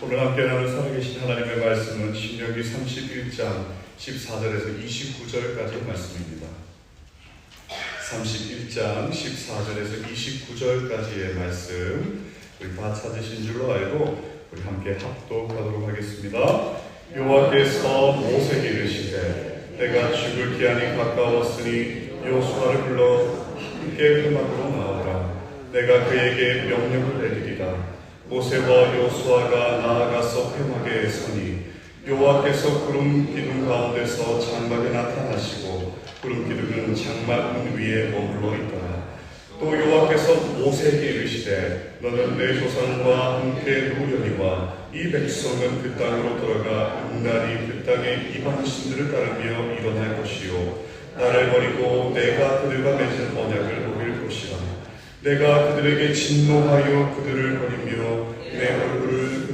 오늘 함께 나눌 살아계신 하나님의 말씀은 신명기 31장 14절에서 29절까지의 말씀입니다. 31장 14절에서 29절까지의 말씀, 우리 다 찾으신 줄로 알고 우리 함께 합독하도록 하겠습니다. 여호와께서 모세에게 이르시되 내가 죽을 기한이 가까웠으니 여호수아를 불러 함께 회막으로 나오라. 내가 그에게 명령을 내리리라. 모세와 여호수아가 나아가서 회막에 서니 여호와께서 구름 기둥 가운데서 장막에 나타나시고 구름 기둥은 장막 위에 머물러 있더라. 또 여호와께서 모세에게 이르시되 너는 내 조상과 함께 누우려니와 이 백성은 그 땅으로 들어가 응날이 그 땅의 이방 신들을 따르며 일어날 것이요 나를 버리고 내가 그들과 맺은 언약을 어길 것이라. 내가 그들에게 진노하여 그들을 버리며 내 얼굴을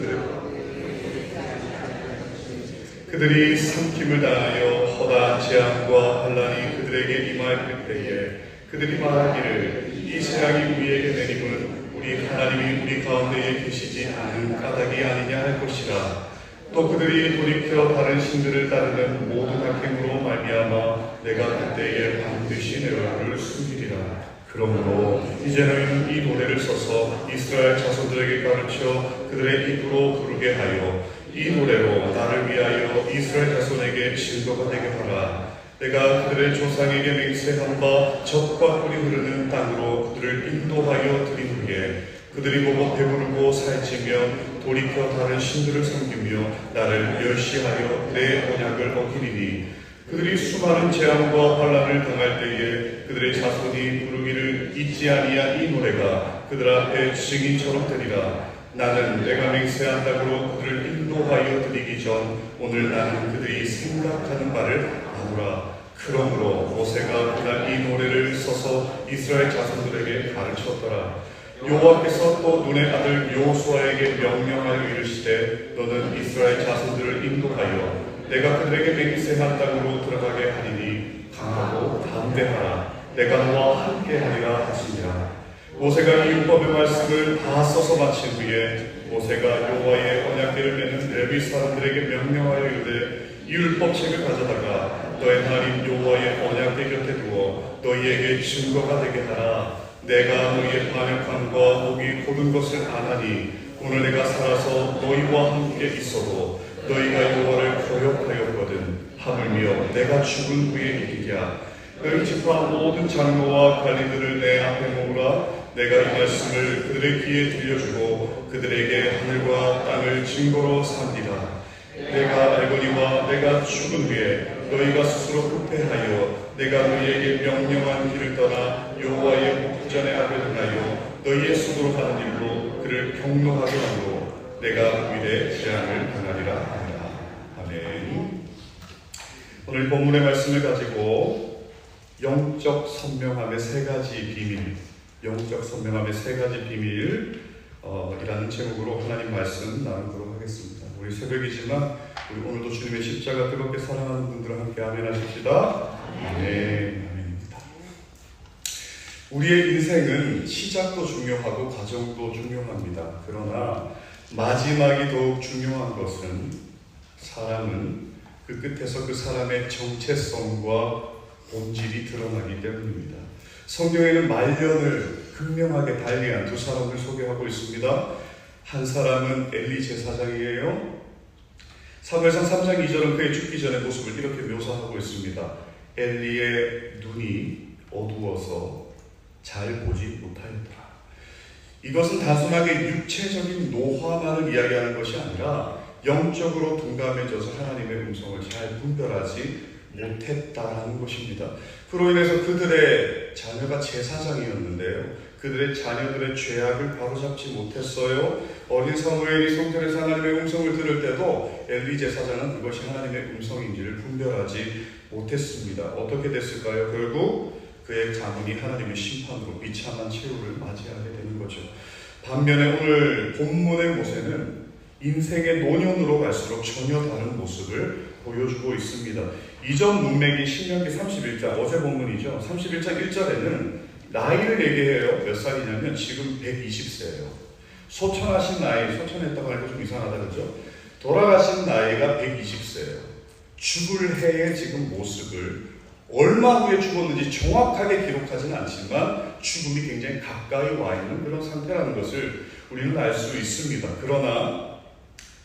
그들이 삼킴을 당하여 허다한 재앙과 환난이 그들에게 임할 때에 그들이 말하기를 이 재앙이 우리에게 내림은 우리 하나님이 우리 가운데에 계시지 않은 까닭이 아니냐 할 것이라. 또 그들이 돌이켜 다른 신들을 따르는 모든 악행으로 말미암아 내가 그때에 반드시 내 얼굴을 숨기리라. 그러므로 이제 너희는 이 노래를 써서 이스라엘 자손들에게 가르쳐 그들의 입으로 부르게 하여 이 노래로 나를 위하여 이스라엘 자손에게 증거가 되게 하라. 내가 그들의 조상에게 맹세한 바 젖과 꿀이 흐르는 땅으로 그들을 인도하여 드린 후에 그들이 보고 배부르고 살찌며 돌이켜 다른 신들을 섬기며 나를 멸시하여 내 언약을 어기리니 그들이 수많은 재앙과 환난을 당할 때에 그들의 자손이 부르기를 잊지 아니한 이 노래가 그들 앞에 증인처럼 되리라. 나는 내가 맹세한 땅으로 그들을 인도하여 드리기 전 오늘 나는 그들이 생각하는 바를 아노라. 그러므로 모세가 그날 이 노래를 써서 이스라엘 자손들에게 가르쳤더라. 여호와께서 또 눈의 아들 여호수아에게 명령하여 이르시되 너는 이스라엘 자손들을 인도하여 내가 그들에게 맹세한 땅으로 들어가게 하리니 강하고 담대하라. 내가 너와 함께하리라 하시니라. 모세가 이 율법의 말씀을 다 써서 마친 후에 모세가 여호와의 언약궤를 메는 레위 사람들에게 명령하여 이르되 이 율법책을 가져다가 너의 하나님 여호와의 언약궤 곁에 두어 너희에게 증거가 되게 하라. 내가 너희의 반역함과 목이 고든 것을 아나니 오늘 내가 살아서 너희와 함께 있어도 너희가 여호와를 거역하였거든 하물며 내가 죽은 후에 이기랴. 너희 지파 모든 장로와 관리들을 내 앞에 모으라. 내가 이 말씀을 그들의 귀에 들려주고 그들에게 하늘과 땅을 증거로 삼리라. 내가 알거니와 내가 죽은 후에 너희가 스스로 후패하여 내가 너희에게 명령한 길을 떠나 여호와의 목전에 앞에 등하여 너희의 손으로 하는 일로 그를 경노하게 하므로 내가 그들의 재앙을 당하리라 하니라. 아멘. 오늘 본문의 말씀을 가지고 영적 선명함의 세 가지 비밀, 영적 선명함의 세 가지 비밀 이라는 제목으로 하나님 말씀 나누도록 하겠습니다. 우리 새벽이지만 우리 오늘도 주님의 십자가 뜨겁게 사랑하는 분들과 함께 아멘 하십시다. 아멘. 아멘입니다. 우리의 인생은 시작도 중요하고 과정도 중요합니다. 그러나 마지막이 더욱 중요한 것은 사람은 그 끝에서 그 사람의 정체성과 본질이 드러나기 때문입니다. 성경에는 말년을 극명하게 달리한 두 사람을 소개하고 있습니다. 한 사람은 엘리 제사장이에요. 사무엘상 3장 2절은 그의 죽기 전의 모습을 이렇게 묘사하고 있습니다. 엘리의 눈이 어두워서 잘 보지 못하였더라. 이것은 단순하게 육체적인 노화만을 이야기하는 것이 아니라 영적으로 둔감해져서 하나님의 음성을 잘 분별하지 못했다라는 것입니다. 그로 인해서 그들의 자녀가 제사장이었는데요. 그들의 자녀들의 죄악을 바로잡지 못했어요. 어린 사무엘이 성전에서 하나님의 음성을 들을 때도 엘리 제사장은 그것이 하나님의 음성인지를 분별하지 못했습니다. 어떻게 됐을까요? 결국 그의 가문이 하나님의 심판으로 비참한 최후를 맞이하게 되는 거죠. 반면에 오늘 본문의 모세는 인생의 노년으로 갈수록 전혀 다른 모습을 보여주고 있습니다. 이전 문맥이 신명기 31장, 어제 본문이죠. 31장 1절에는 나이를 얘기해요. 몇 살이냐면 지금 120세예요. 소천하신 나이, 소천했다고 하니까 좀 이상하다 그죠? 돌아가신 나이가 120세예요. 죽을 해의 지금 모습을 얼마 후에 죽었는지 정확하게 기록하지는 않지만 죽음이 굉장히 가까이 와 있는 그런 상태라는 것을 우리는 알 수 있습니다. 그러나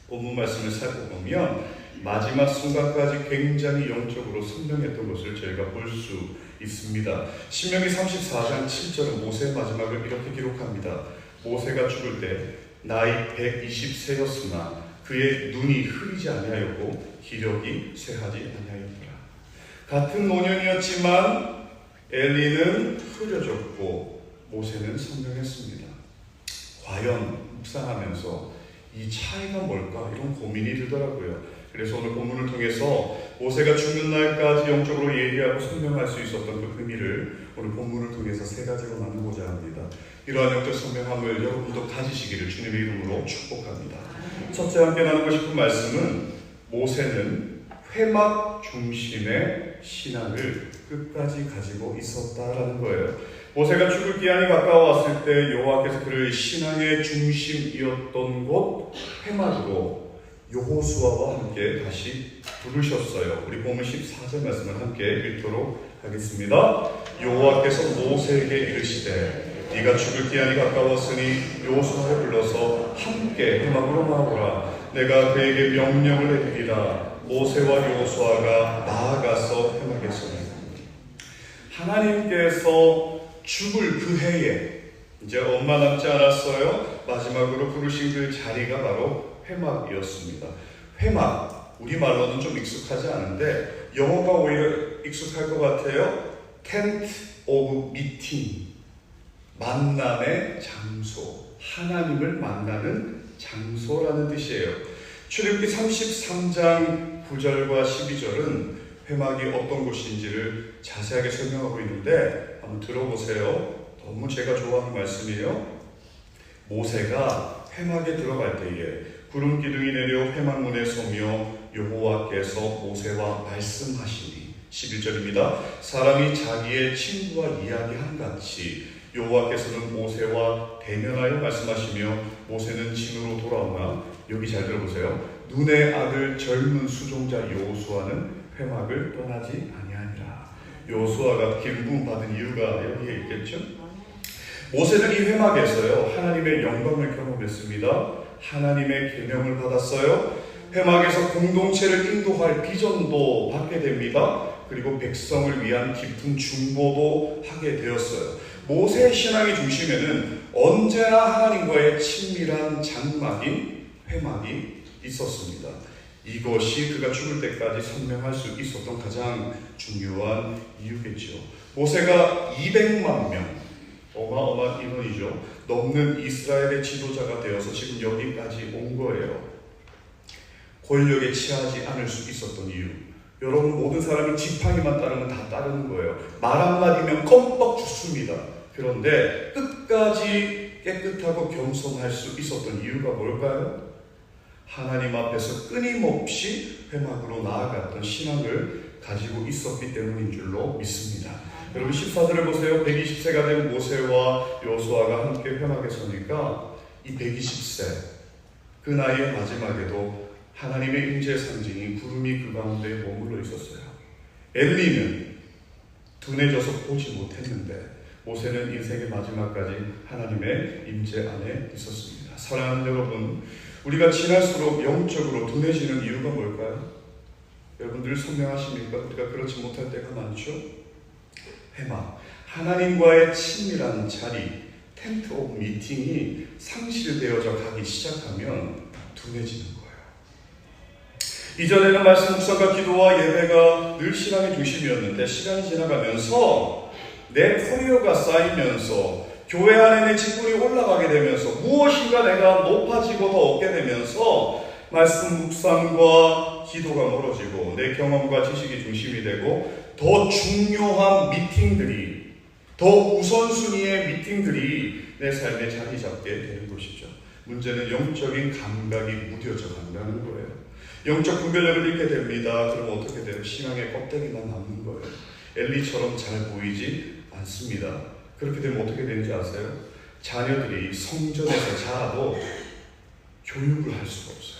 본문 말씀을 살펴보면 마지막 순간까지 굉장히 영적으로 선명했던 것을 저희가 볼 수 있습니다. 신명기 34장 7절은 모세의 마지막을 이렇게 기록합니다. 모세가 죽을 때 나이 120세였으나 그의 눈이 흐리지 아니하였고 기력이 쇠하지 아니하였더라. 같은 노년이었지만 엘리는 흐려졌고 모세는 선명했습니다. 과연 묵상하면서 이 차이가 뭘까? 이런 고민이 들더라고요. 그래서 오늘 본문을 통해서 모세가 죽는 날까지 영적으로 예리하고 선명할 수 있었던 그 의미를 오늘 본문을 통해서 세 가지로 나누고자 합니다. 이러한 영적 선명함을 여러분도 가지시기를 주님의 이름으로 축복합니다. 첫째 함께 나누고 싶은 말씀은 모세는 회막 중심의 신앙을 끝까지 가지고 있었다라는 거예요. 모세가 죽을 기한이 가까워왔을 때 여호와께서 그를 신앙의 중심이었던 곳 회막으로 여호수아와 함께 다시 부르셨어요. 우리 본문 14절 말씀을 함께 읽도록 하겠습니다. 여호와께서 모세에게 이르시되 네가 죽을 기한이 가까웠으니 여호수아를 불러서 함께 회막으로 나오라. 내가 그에게 명령을 내리리라. 모세와 여호수아가 나아가서 회막에 서니 하나님께서 죽을 그 해에 이제 얼마 남지 않았어요. 마지막으로 부르신 그 자리가 바로 회막이었습니다. 회막, 우리말로는 좀 익숙하지 않은데 영어가 오히려 익숙할 것 같아요. Tent of Meeting, 만남의 장소, 하나님을 만나는 장소라는 뜻이에요. 출애굽기 33장 9절과 12절은 회막이 어떤 곳인지를 자세하게 설명하고 있는데 한번 들어보세요. 너무 제가 좋아하는 말씀이에요. 모세가 회막에 들어갈 때에 구름 기둥이 내려 회막문에 서며 여호와께서 모세와 말씀하시니 11절입니다. 사람이 자기의 친구와 이야기한 같이 여호와께서는 모세와 대면하여 말씀하시며 모세는 진으로 돌아오나 여기 잘 들어보세요. 눈의 아들 젊은 수종자 여호수아는 회막을 떠나지 아니하니라. 여호수아가 기름 받은 이유가 여기에 있겠죠? 모세는 이 회막에서요 하나님의 영광을 경험했습니다. 하나님의 계명을 받았어요. 회막에서 공동체를 인도할 비전도 받게 됩니다. 그리고 백성을 위한 깊은 중보도 하게 되었어요. 모세의 신앙의 중심에는 언제나 하나님과의 친밀한 장막인 회막이 있었습니다. 이것이 그가 죽을 때까지 선명할 수 있었던 가장 중요한 이유겠죠. 모세가 200만 명, 어마어마한 인원이죠. 넘는 이스라엘의 지도자가 되어서 지금 여기까지 온 거예요. 권력에 취하지 않을 수 있었던 이유. 여러분 모든 사람이 지팡이만 따르면 다 따르는 거예요. 말 한마디면 껌뻑 죽습니다. 그런데 끝까지 깨끗하고 겸손할 수 있었던 이유가 뭘까요? 하나님 앞에서 끊임없이 회막으로 나아갔던 신앙을 가지고 있었기 때문인 줄로 믿습니다. 여러분 14절을 보세요. 120세가 된 모세와 여호수아가 함께 회막에 서니까 이 120세 그 나이의 마지막에도 하나님의 임재의 상징인 구름이 그 가운데 머물러 있었어요. 엘리는 둔해져서 보지 못했는데 모세는 인생의 마지막까지 하나님의 임재 안에 있었습니다. 사랑하는 여러분, 우리가 지날수록 영적으로 둔해지는 이유가 뭘까요? 여러분 늘 선명하십니까? 우리가 그렇지 못할 때가 많죠? 회막, 하나님과의 친밀한 자리, 텐트 오브 미팅이 상실되어져 가기 시작하면 둔해지는 거예요. 이전에는 말씀 묵상과 기도와 예배가 늘 신앙의 중심이었는데 시간이 지나가면서 내 커리어가 쌓이면서 교회 안에 내 직분이 올라가게 되면서 무엇인가 내가 높아지고 더 얻게 되면서 말씀 묵상과 기도가 멀어지고 내 경험과 지식이 중심이 되고 더 중요한 미팅들이, 더 우선순위의 미팅들이 내 삶에 자리 잡게 되는 것이죠. 문제는 영적인 감각이 무뎌져 간다는 거예요. 영적 분별력을 잃게 됩니다. 그럼 어떻게 돼요? 신앙의 껍데기만 남는 거예요. 엘리처럼 잘 보이지 않습니다. 그렇게 되면 어떻게 되는지 아세요? 자녀들이 성전에서 자라도 교육을 할 수가 없어요.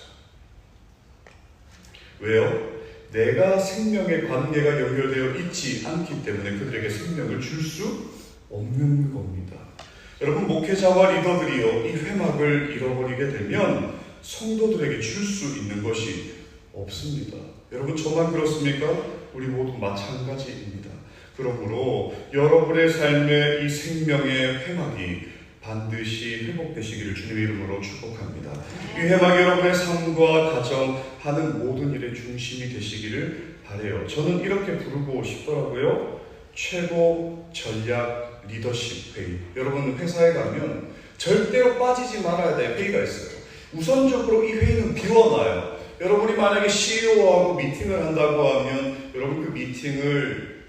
왜요? 내가 생명의 관계가 연결되어 있지 않기 때문에 그들에게 생명을 줄 수 없는 겁니다. 여러분, 목회자와 리더들이요, 이 회막을 잃어버리게 되면 성도들에게 줄 수 있는 것이 없습니다. 여러분, 저만 그렇습니까? 우리 모두 마찬가지입니다. 그러므로 여러분의 삶의 이 생명의 회막이 반드시 회복되시기를 주님의 이름으로 축복합니다. 이 회막이 여러분의 삶과 가정, 하는 모든 일의 중심이 되시기를 바라요. 저는 이렇게 부르고 싶더라고요. 최고 전략 리더십 회의. 여러분, 회사에 가면 절대로 빠지지 말아야 될 회의가 있어요. 우선적으로 이 회의는 비워놔요. 여러분이 만약에 CEO하고 미팅을 한다고 하면 여러분 그 미팅을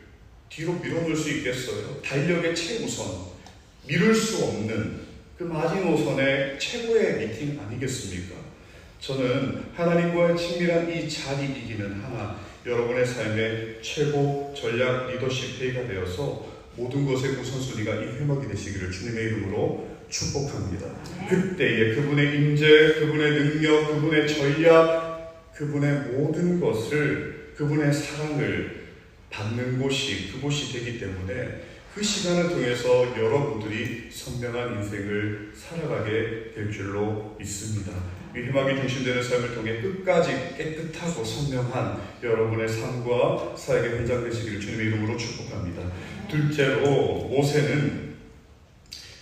뒤로 밀어놓을 수 있겠어요? 달력의 최우선, 미룰 수 없는 그 마지노선의 최고의 미팅 아니겠습니까? 저는 하나님과의 친밀한 이 자리이기는 하나 여러분의 삶의 최고 전략 리더십 회의가 되어서 모든 것의 우선순위가 이 회막이 되시기를 주님의 이름으로 축복합니다. 그때에 그분의 임재, 그분의 능력, 그분의 전략, 그분의 모든 것을, 그분의 사랑을 받는 곳이 그곳이 되기 때문에 그 시간을 통해서 여러분들이 선명한 인생을 살아가게 될 줄로 믿습니다. 이 회막이 중심되는 삶을 통해 끝까지 깨끗하고 선명한 여러분의 삶과 사역의 현장 되시기를 주님의 이름으로 축복합니다. 둘째로, 모세는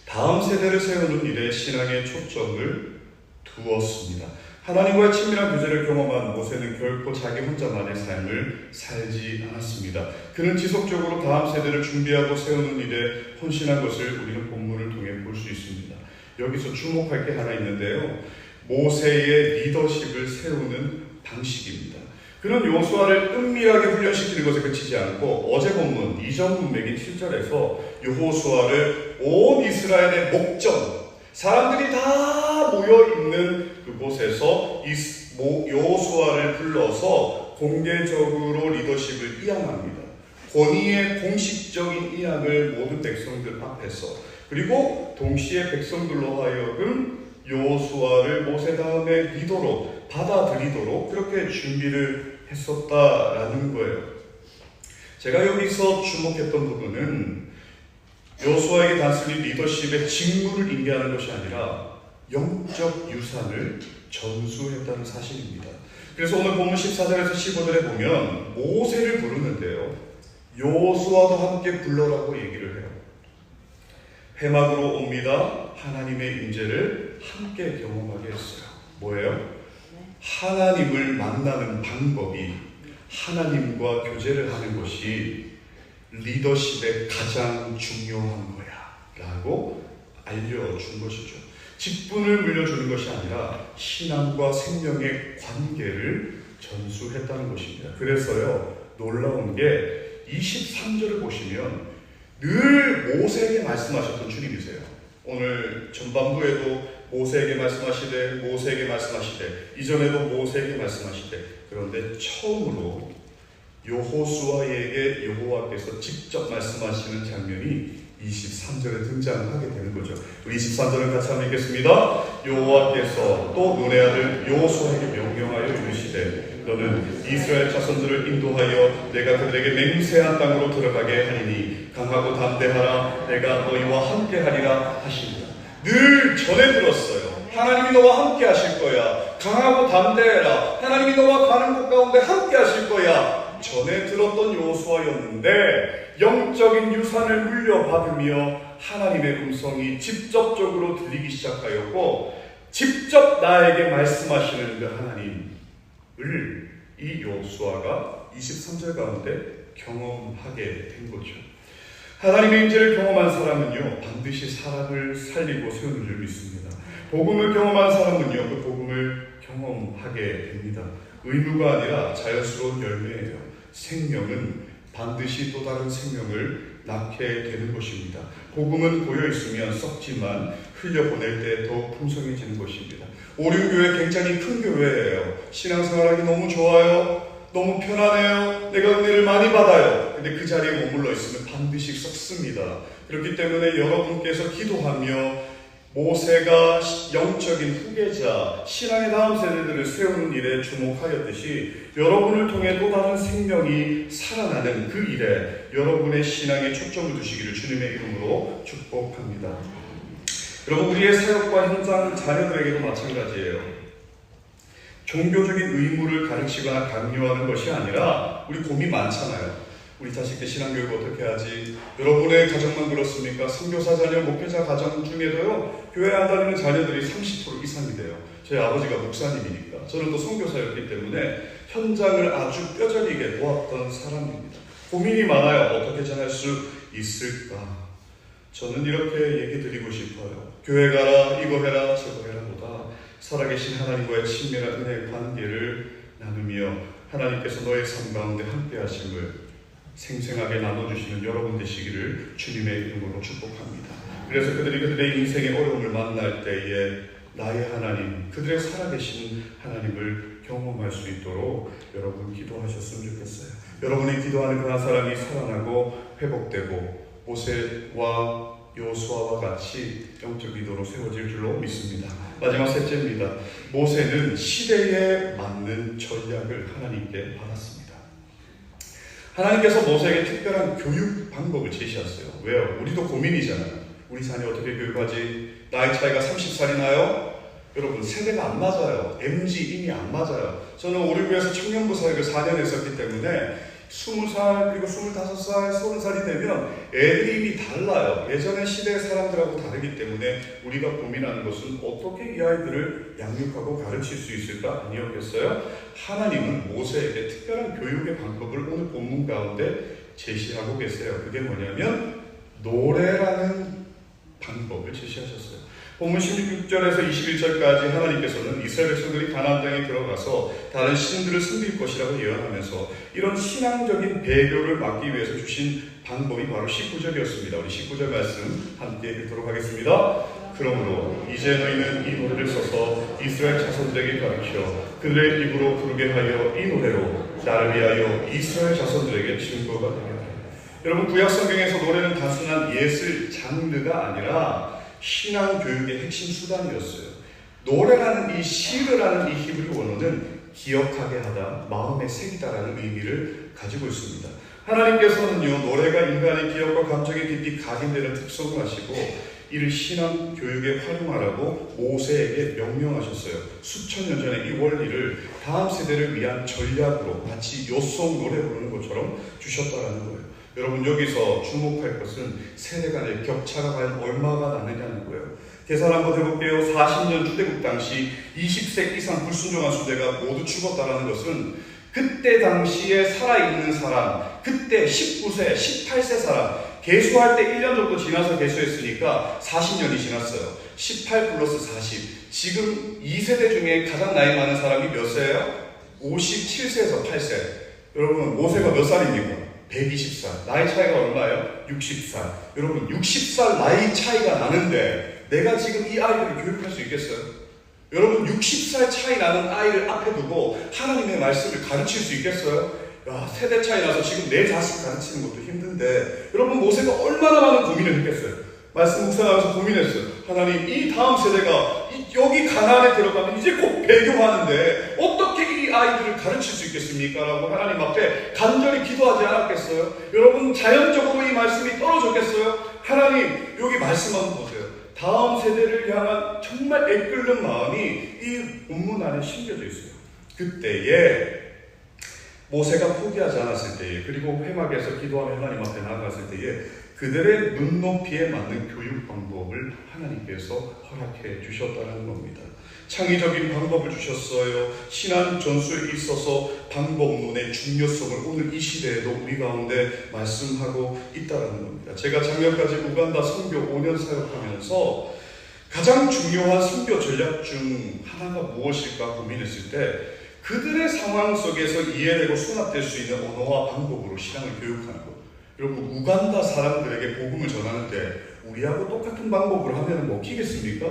다음 세대를 세우는 일에 신앙의 초점을 두었습니다. 하나님과의 친밀한 교제를 경험한 모세는 결코 자기 혼자만의 삶을 살지 않았습니다. 그는 지속적으로 다음 세대를 준비하고 세우는 일에 헌신한 것을 우리는 본문을 통해 볼 수 있습니다. 여기서 주목할 게 하나 있는데요. 모세의 리더십을 세우는 방식입니다. 그는 여호수아를 은밀하게 훈련시키는 것에 그치지 않고 어제 본문 이전 문맥인 7절에서 여호수아를 온 이스라엘의 목전, 사람들이 다 모여있는 그곳에서 여호수아를 불러서 공개적으로 리더십을 이양합니다. 권위의 공식적인 이양을 모든 백성들 앞에서, 그리고 동시에 백성들로 하여금 여호수아를 모세 다음에 리더로 받아들이도록 그렇게 준비를 했었다라는 거예요. 제가 여기서 주목했던 부분은 여호수아에게 단순히 리더십의 직무를 인계하는 것이 아니라 영적 유산을 전수했다는 사실입니다. 그래서 오늘 본문 14절에서 15절에 보면 모세를 부르는데요, 여호수아도 함께 불러라고 얘기를 해요. 회막으로 옵니다. 하나님의 임재를 함께 경험하게 했어요. 뭐예요? 하나님을 만나는 방법이 하나님과 교제를 하는 것이 리더십의 가장 중요한 거야 라고 알려준 것이죠. 직분을 물려주는 것이 아니라 신앙과 생명의 관계를 전수했다는 것입니다. 그래서요, 놀라운 게 23절을 보시면 늘 모세에게 말씀하셨던 주님이세요. 오늘 전반부에도 모세에게 말씀하시되 이전에도 모세에게 말씀하시되, 그런데 처음으로 여호수아에게 여호와께서 직접 말씀하시는 장면이 23절에 등장하게 되는 거죠. 우리 23절을 같이 한번 읽겠습니다. 여호와께서 또 눈의 아들 여호수아에게 명령하여 이르시되 너는 이스라엘 자손들을 인도하여 내가 그들에게 맹세한 땅으로 들어가게 하리니 강하고 담대하라, 내가 너희와 함께 하리라 하십니다. 늘 전해 들었어요. 하나님이 너와 함께 하실 거야. 강하고 담대해라. 하나님이 너와 가는 곳 가운데 함께 하실 거야. 전에 들었던 여호수아였는데 영적인 유산을 물려받으며 하나님의 음성이 직접적으로 들리기 시작하였고, 직접 나에게 말씀하시는 그 하나님을 이 여호수아가 23절 가운데 경험하게 된 거죠. 하나님의 임재를 경험한 사람은요, 반드시 사람을 살리고 세우는 줄 믿습니다. 복음을 경험한 사람은요, 그 복음을 경험하게 됩니다. 의무가 아니라 자연스러운 열매예요. 생명은 반드시 또 다른 생명을 낳게 되는 것입니다. 복음은 고여있으면 썩지만 흘려보낼 때 더 풍성해지는 것입니다. 오륜교회 굉장히 큰 교회예요. 신앙생활하기 너무 좋아요. 너무 편하네요. 내가 은혜를 많이 받아요. 근데 그 자리에 머물러 있으면 반드시 썩습니다. 그렇기 때문에 여러분께서 기도하며 모세가 영적인 후계자, 신앙의 다음 세대들을 세우는 일에 주목하였듯이 여러분을 통해 또 다른 생명이 살아나는 그 일에 여러분의 신앙에 초점을 두시기를 주님의 이름으로 축복합니다. 여러분, 우리의 사역과 현장 자녀들에게도 마찬가지예요. 종교적인 의무를 가르치거나 강요하는 것이 아니라 우리 고민 많잖아요. 우리 자식들 신앙교육 어떻게 하지? 여러분의 가정만 그렇습니까? 선교사 자녀, 목회자 가정 중에도요, 교회 안 다니는 자녀들이 30% 이상이 돼요. 저희 아버지가 목사님이니까, 저는 또 선교사였기 때문에 현장을 아주 뼈저리게 보았던 사람입니다. 고민이 많아요. 어떻게 전할 수 있을까? 저는 이렇게 얘기 드리고 싶어요. 교회 가라, 이거 해라, 저거 해라 보다 살아계신 하나님과의 친밀한 은혜의 관계를 나누며 하나님께서 너의 삶 가운데 함께 하심을 생생하게 나눠주시는 여러분 되시기를 주님의 이름으로 축복합니다. 그래서 그들의 인생의 어려움을 만날 때에 나의 하나님, 그들의 살아계신 하나님을 경험할 수 있도록 여러분 기도하셨으면 좋겠어요. 여러분이 기도하는 그 한 사람이 살아나고 회복되고 모세와 여호수아와 같이 영적 리더로 세워질 줄로 믿습니다. 마지막 셋째입니다. 모세는 시대에 맞는 전략을 하나님께 받았습니다. 하나님께서 모세에게 특별한 교육 방법을 제시했어요. 왜요? 우리도 고민이잖아요. 우리 자녀 어떻게 교육하지? 나이 차이가 30살이 나요? 여러분, 세대가 안 맞아요. MG 이미 안 맞아요. 저는 오류교에서 청년부 사역을 4년 했었기 때문에 20살 그리고 25살, 30살이 되면 애들이 이미 달라요. 예전의 시대의 사람들하고 다르기 때문에 우리가 고민하는 것은 어떻게 이 아이들을 양육하고 가르칠 수 있을까 아니었겠어요? 하나님은 모세에게 특별한 교육의 방법을 오늘 본문 가운데 제시하고 계세요. 그게 뭐냐면 노래라는 방법을 제시하셨어요. 본문 16절에서 21절까지 하나님께서는 이스라엘 백성들이 가나안 땅에 들어가서 다른 신들을 섬길 것이라고 예언하면서 이런 신앙적인 배교를 막기 위해서 주신 방법이 바로 19절이었습니다. 우리 19절 말씀 함께 읽도록 하겠습니다. 그러므로 이제 너희는 이 노래를 써서 이스라엘 자손들에게 가르쳐 그들의 입으로 부르게 하여 이 노래로 나를 위하여 이스라엘 자손들에게 증거가 되게 하라. 여러분, 구약 성경에서 노래는 단순한 예술 장르가 아니라 신앙 교육의 핵심 수단이었어요. 노래라는 이 시르라는 이 히브리 원어는 기억하게 하다, 마음에 새기다라는 의미를 가지고 있습니다. 하나님께서는요, 노래가 인간의 기억과 감정에 깊이 각인되는 특성을 하시고 이를 신앙 교육에 활용하라고 모세에게 명령하셨어요. 수천 년 전에 이 원리를 다음 세대를 위한 전략으로 마치 요송 노래 부르는 것처럼 주셨다라는 거예요. 여러분, 여기서 주목할 것은 세대 간의 격차가 과연 얼마가 나느냐는 거예요. 계산 한번 해볼게요. 40년 주대국 당시 20세 이상 불순종한 수대가 모두 죽었다는 것은 그때 당시에 살아있는 사람, 그때 19세, 18세 사람, 계수할 때 1년 정도 지나서 계수했으니까 40년이 지났어요. 18 플러스 40. 지금 2세대 중에 가장 나이 많은 사람이 몇 세예요? 57세에서 8세. 여러분, 모세가 몇 살입니까? 120살. 나이 차이가 얼마예요? 60살. 여러분, 60살 나이 차이가 나는데 내가 지금 이 아이들을 교육할 수 있겠어요? 여러분, 60살 차이 나는 아이를 앞에 두고 하나님의 말씀을 가르칠 수 있겠어요? 야, 세대 차이 나서 지금 내 자식 가르치는 것도 힘든데 여러분, 모세가 얼마나 많은 고민을 했겠어요? 말씀 묵상하면서 고민했어요. 하나님, 이 다음 세대가 여기 가나안에 들어가면 이제 곧 배교하는데 어떻게 이 아이들을 가르칠 수 있겠습니까? 라고 하나님 앞에 간절히 기도하지 않았겠어요? 여러분, 자연적으로 이 말씀이 떨어졌겠어요? 하나님, 여기 말씀 한번 보세요. 다음 세대를 향한 정말 애끓는 마음이 이 본문 안에 심겨져 있어요. 그때에 모세가 포기하지 않았을 때에, 그리고 회막에서 기도하며 하나님 앞에 나아갔을 때에 그들의 눈높이에 맞는 교육 방법을 하나님께서 허락해 주셨다는 겁니다. 창의적인 방법을 주셨어요. 신앙 전수에 있어서 방법론의 중요성을 오늘 이 시대에도 우리 가운데 말씀하고 있다는 겁니다. 제가 작년까지 우간다 선교 5년 사역하면서 가장 중요한 선교 전략 중 하나가 무엇일까 고민했을 때 그들의 상황 속에서 이해되고 수납될 수 있는 언어와 방법으로 신앙을 교육하는 것. 여러분, 우간다 사람들에게 복음을 전하는데 우리하고 똑같은 방법으로 하면 먹히겠습니까?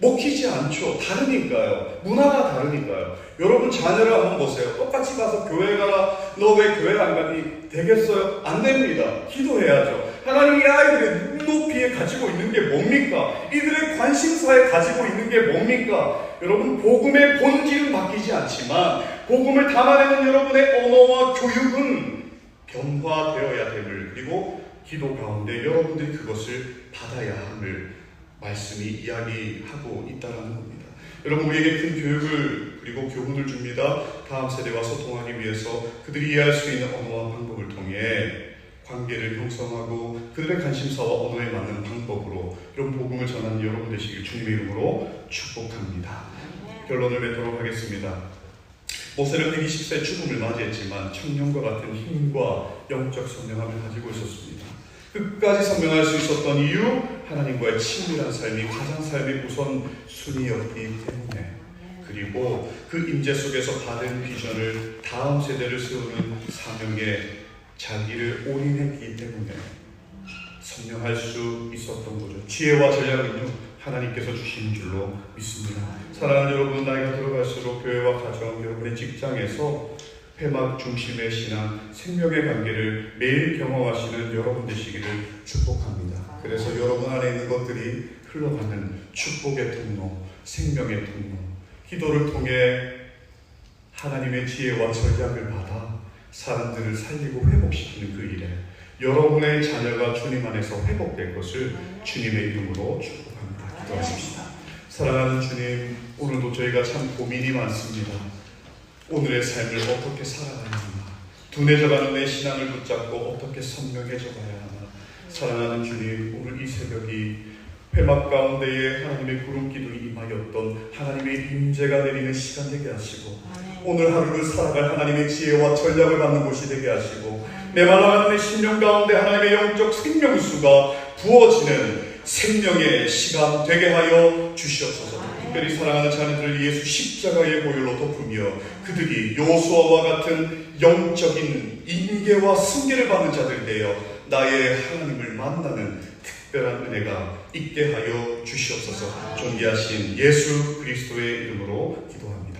먹히지 않죠. 다르니까요. 문화가 다르니까요. 여러분, 자녀를 한번 보세요. 똑같이 가서 교회 가라. 너 왜 교회 안 가니? 되겠어요? 안 됩니다. 기도해야죠. 하나님, 이 아이들이 눈높이에 가지고 있는 게 뭡니까? 이들의 관심사에 가지고 있는 게 뭡니까? 여러분, 복음의 본질은 바뀌지 않지만 복음을 담아내는 여러분의 언어와 교육은 변화되어야 됨을, 그리고 기도 가운데 여러분들이 그것을 받아야 함을 말씀이 이야기하고 있다는 겁니다. 여러분, 우리에게 큰 교육을 그리고 교훈을 줍니다. 다음 세대와 소통하기 위해서 그들이 이해할 수 있는 언어와 방법을 통해 관계를 형성하고 그들의 관심사와 언어에 맞는 방법으로 이런 복음을 전하는 여러분 되시길 주님의 이름으로 축복합니다. 결론을 맺도록 하겠습니다. 모세는 120세 죽음을 맞이했지만 청년과 같은 힘과 영적 선명함을 가지고 있었습니다. 끝까지 선명할 수 있었던 이유, 하나님과의 친밀한 삶이 가장 삶의 우선순위였기 때문에, 그리고 그 임재 속에서 받은 비전을 다음 세대를 세우는 사명에 자기를 올인했기 때문에 선명할 수 있었던 거죠. 지혜와 전략은요, 하나님께서 주신 줄로 믿습니다. 사랑하는 여러분, 나이가 들어갈수록 교회와 가정, 여러분의 직장에서 회막 중심의 신앙, 생명의 관계를 매일 경험하시는 여러분 되시기를 축복합니다. 그래서 여러분 안에 있는 것들이 흘러가는 축복의 통로, 생명의 통로, 기도를 통해 하나님의 지혜와 전략을 받아 사람들을 살리고 회복시키는 그 일에 여러분의 자녀가 주님 안에서 회복될 것을 주님의 이름으로 축복합니다. 기도하십시다. 사랑하는 주님, 오늘도 저희가 참 고민이 많습니다. 오늘의 삶을 어떻게 살아가야 하나, 둔해져가는 내 신앙을 붙잡고 어떻게 선명해져 가야 하나. 사랑하는 주님, 오늘 이 새벽이 회막 가운데에 하나님의 구름 기둥이 임하였던 하나님의 임재가 내리는 시간 되게 하시고, 오늘 하루를 살아갈 하나님의 지혜와 전략을 받는 곳이 되게 하시고, 메말라가는 내 심령 가운데 하나님의 영적 생명수가 부어지는 생명의 시간 되게 하여 주시옵소서. 특별히 사랑하는 자녀들을 예수 십자가의 보혈로 덮으며 그들이 여호수아와 같은 영적인 인계와 승계를 받는 자들 되어 나의 하나님을 만나는 특별한 은혜가 있게 하여 주시옵소서. 존귀하신 예수 그리스도의 이름으로 기도합니다.